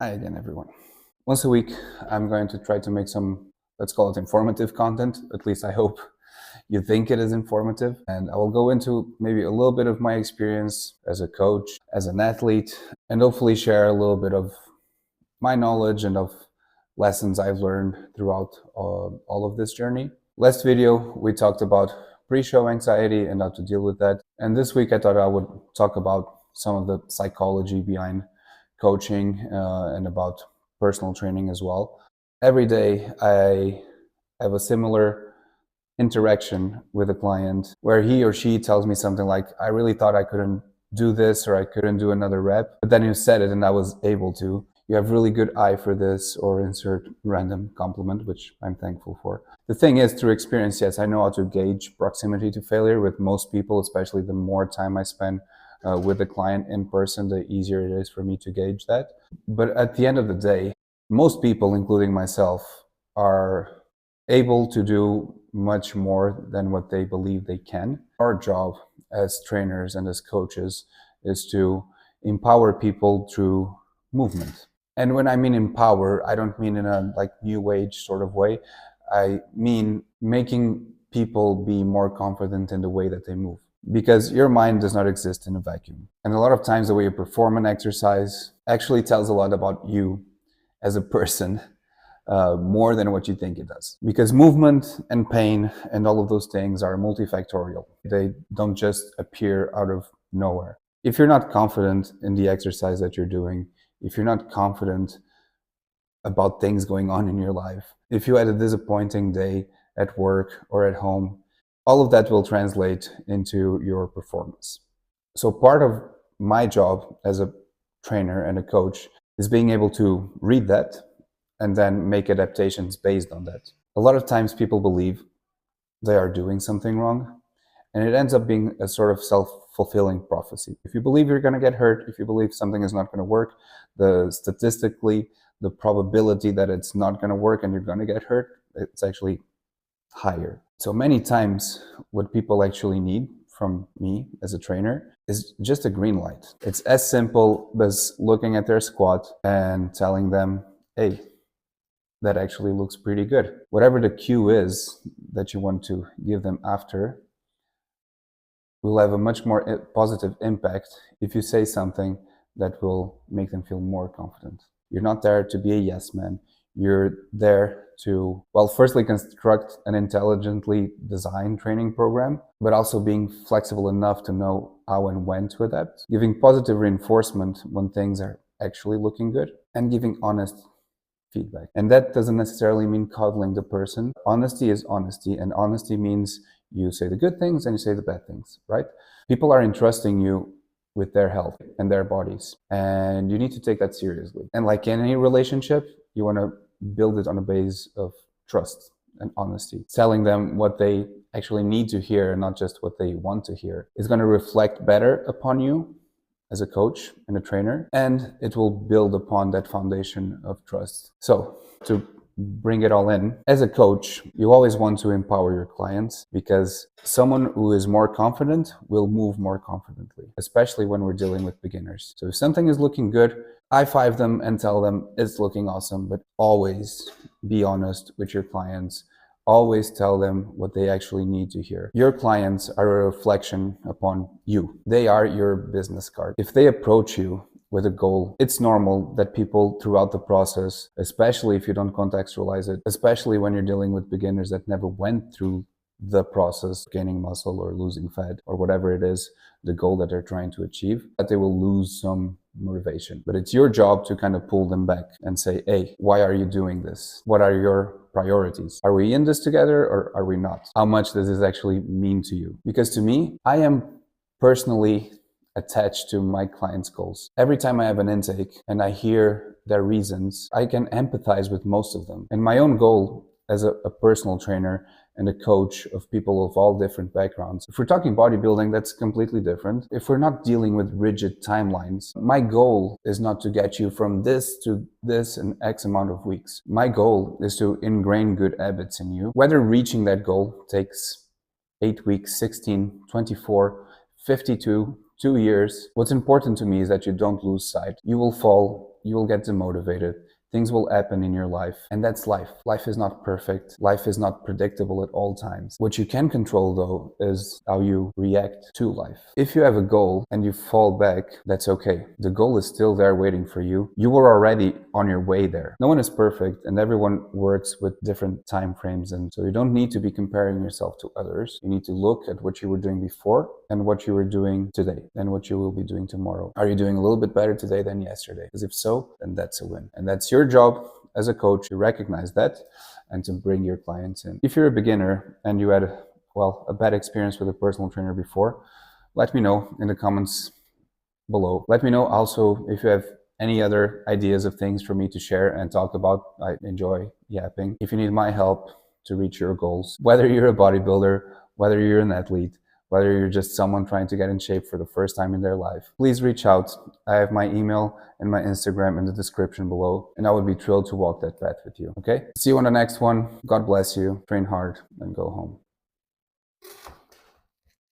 Hi again, everyone. Once a week, I'm going to try to make some, let's call it informative content. At least I hope you think it is informative. And I will go into maybe a little bit of my experience as a coach, as an athlete, and hopefully share a little bit of my knowledge and of lessons I've learned throughout all of this journey. Last video, we talked about pre-show anxiety and how to deal with that. And this week, I thought I would talk about some of the psychology behind coaching and about personal training as well. Every day I have a similar interaction with a client where he or she tells me something like, I really thought I couldn't do this or I couldn't do another rep, but then you said it and I was able to. You have really good eye for this, or insert random compliment, which I'm thankful for. The thing is, through experience, yes, I know how to gauge proximity to failure with most people, especially the more time I spend with the client in person, the easier it is for me to gauge that. But at the end of the day, most people, including myself, are able to do much more than what they believe they can. Our job as trainers and as coaches is to empower people through movement. And when I mean empower, I don't mean in a new age sort of way. I mean making people be more confident in the way that they move. Because your mind does not exist in a vacuum. And a lot of times the way you perform an exercise actually tells a lot about you as a person, more than what you think it does. Because movement and pain and all of those things are multifactorial. They don't just appear out of nowhere. If you're not confident in the exercise that you're doing, if you're not confident about things going on in your life, if you had a disappointing day at work or at home, all of that will translate into your performance. So part of my job as a trainer and a coach is being able to read that and then make adaptations based on that. A lot of times people believe they are doing something wrong, and it ends up being a sort of self-fulfilling prophecy. If you believe you're going to get hurt, if you believe something is not going to work, statistically, the probability that it's not going to work and you're going to get hurt, it's actually higher. So many times what people actually need from me as a trainer is just a green light. It's as simple as looking at their squat and telling them, hey, that actually looks pretty good. Whatever the cue is that you want to give them after will have a much more positive impact if you say something that will make them feel more confident. You're not there to be a yes man. You're there to, well, firstly construct an intelligently designed training program, but also being flexible enough to know how and when to adapt, giving positive reinforcement when things are actually looking good, and giving honest feedback. And that doesn't necessarily mean coddling the person. Honesty is honesty, and honesty means you say the good things and you say the bad things, right? People are entrusting you with their health and their bodies, and you need to take that seriously. And like in any relationship, you want to build it on a base of trust and honesty. Telling them what they actually need to hear and not just what they want to hear is going to reflect better upon you as a coach and a trainer, and it will build upon that foundation of trust. So to bring it all in, as a coach, you always want to empower your clients, because someone who is more confident will move more confidently, especially when we're dealing with beginners. So if something is looking good, high five them and tell them it's looking awesome, but always be honest with your clients. Always tell them what they actually need to hear. Your clients are a reflection upon you. They are your business card. If they approach you with a goal, it's normal that people throughout the process, especially if you don't contextualize it, especially when you're dealing with beginners that never went through the process, gaining muscle or losing fat or whatever it is, the goal that they're trying to achieve, that they will lose some motivation. But it's your job to kind of pull them back and say, hey, why are you doing this? What are your priorities? Are we in this together or are we not? How much does this actually mean to you? Because to me, I am personally attached to my clients' goals. Every time I have an intake and I hear their reasons, I can empathize with most of them. And my own goal as a personal trainer and a coach of people of all different backgrounds. If we're talking bodybuilding, that's completely different. If we're not dealing with rigid timelines, my goal is not to get you from this to this in X amount of weeks. My goal is to ingrain good habits in you. Whether reaching that goal takes 8 weeks, 16, 24, 52, 2 years, what's important to me is that you don't lose sight. You will fall you will get demotivated. Things will happen in your life, and that's life. Life is not perfect. Life is not predictable at all times. What you can control, though, is how you react to life. If you have a goal and you fall back, that's okay. The goal is still there waiting for you. You were already on your way there. No one is perfect, and everyone works with different time frames, and so you don't need to be comparing yourself to others. You need to look at what you were doing before and what you were doing today and what you will be doing tomorrow. Are you doing a little bit better today than yesterday? Because if so, then that's a win. And that's your job as a coach to recognize that and to bring your clients in. If you're a beginner and you had a bad experience with a personal trainer before, let me know in the comments below. Let me know also if you have any other ideas of things for me to share and talk about. I enjoy yapping. If you need my help to reach your goals, whether you're a bodybuilder, whether you're an athlete, whether you're just someone trying to get in shape for the first time in their life, please reach out. I have my email and my Instagram in the description below, and I would be thrilled to walk that path with you. Okay? See you on the next one. God bless you. Train hard and go home.